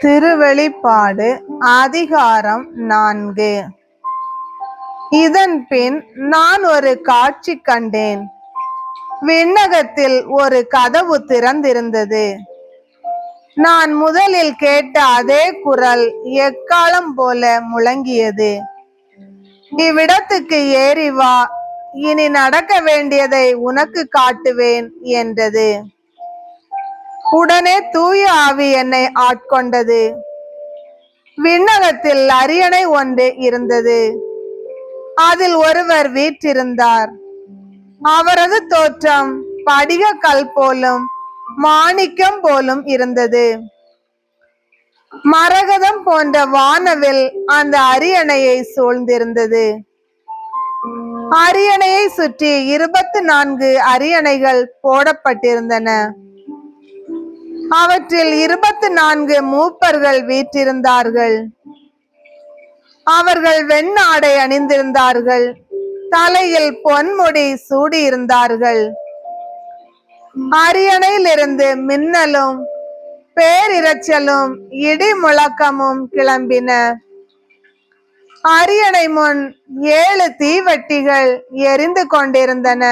திருவெளிப்பாடு அதிகாரம் 4. இதன் பின் நான் ஒரு காட்சி கண்டேன். விண்ணகத்தில் ஒரு கதவு திறந்திருந்தது. நான் முதலில் கேட்ட அதே குரல் எக்காளம் போல முழங்கியது. இவ்விடத்துக்கு ஏறி வா, இனி நடக்க வேண்டியதை உனக்கு காட்டுவேன் என்றது. உடனே தூய ஆவி என்னை ஆட்கொண்டது. விண்ணகத்தில் அரியணை ஒன்று இருந்தது. அதில் ஒருவர் வீற்றிருந்தார். அவரது தோற்றம் படிக கல் போலும் மாணிக்கம் போலும் இருந்தது. மரகதம் போன்ற வானவில் அந்த அரியணையை சூழ்ந்திருந்தது. அரியணையை சுற்றி 24 அரியணைகள் போடப்பட்டிருந்தன. அவற்றில் 24 மூப்பர்கள் வீற்றிருந்தார்கள். அவர்கள் வெண்ணாடை அணிந்திருந்தார்கள். தலையில் பொன்முடி சூடியிருந்தார்கள். அரியணையிலிருந்து மின்னலும் பேரிரைச்சலும் இடி முழக்கமும் கிளம்பின. அரியணை முன் 7 தீவட்டிகள் எரிந்து கொண்டிருந்தன.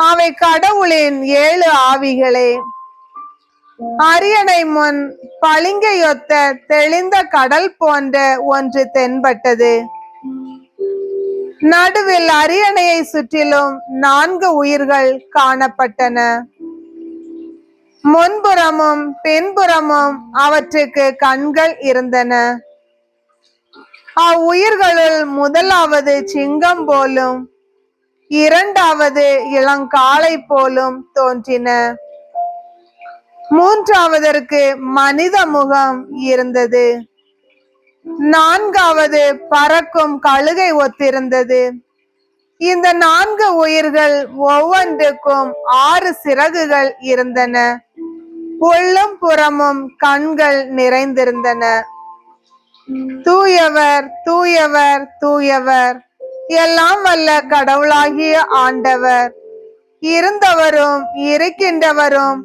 அவை கடவுளின் 7 ஆவிகளே. அரியணை முன் பளிங்கையொத்த தெளிந்த கடல் போன்ற ஒன்று தென்பட்டது. நடுவில் அரியணையை சுற்றிலும் 4 உயிர்கள் காணப்பட்டன. முன்புறமும் பின்புறமும் அவற்றுக்கு கண்கள் இருந்தன. அவ்வுயிர்களுள் முதலாவது சிங்கம் போலும், இரண்டாவது இளங்காளை போலும் தோன்றின. மூன்றாவதற்கு மனித முகம் இருந்தது. நான்காவது பறக்கும் கழுகை ஒத்திருந்தது. இந்த 4 உயிர்கள் ஒவ்வொன்றுக்கும் 6 சிறகுகள் இருந்தன. உள்ளும் புறமும் கண்கள் நிறைந்திருந்தன. தூயவர், தூயவர், தூயவர், எல்லாம் வல்ல கடவுளாகிய ஆண்டவர், இருந்தவரும் இருக்கின்றவரும்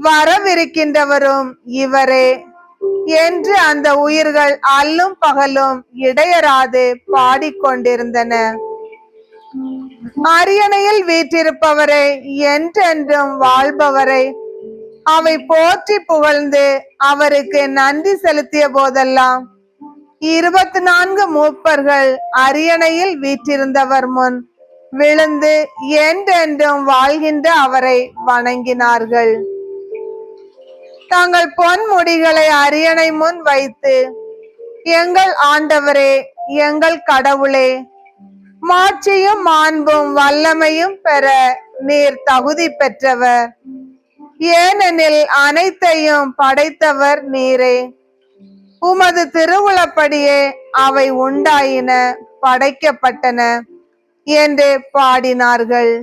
வரவிருக்கின்றவரும் இவரே என்று அந்த உயிர்கள் அல்லும் பகலும் இடையராது பாடிக்கொண்டிருந்தன. அரியணையில் வீற்றிருப்பவரை, என்றென்றும் வாழ்பவரை அவை போற்றி புகழ்ந்து அவருக்கு நன்றி செலுத்திய போதெல்லாம் 24 மூப்பர்கள் அரியணையில் வீற்றிருந்தவர் முன் விழுந்து என்றென்றும் வாழ்கின்ற அவரை வணங்கினார்கள். தங்கள் பொன்முடிகளை அரியணை முன் வைத்து, எங்கள் ஆண்டவரே, எங்கள் கடவுளே, மாட்சியும் மாண்பும் வல்லமையும் பெற நீர் தகுதி பெற்றவர். ஏனெனில் அனைத்தையும் படைத்தவர் நீரே. உமது திருவுளப்படியே அவை உண்டாயின, படைக்கப்பட்டன என்று பாடினார்கள்.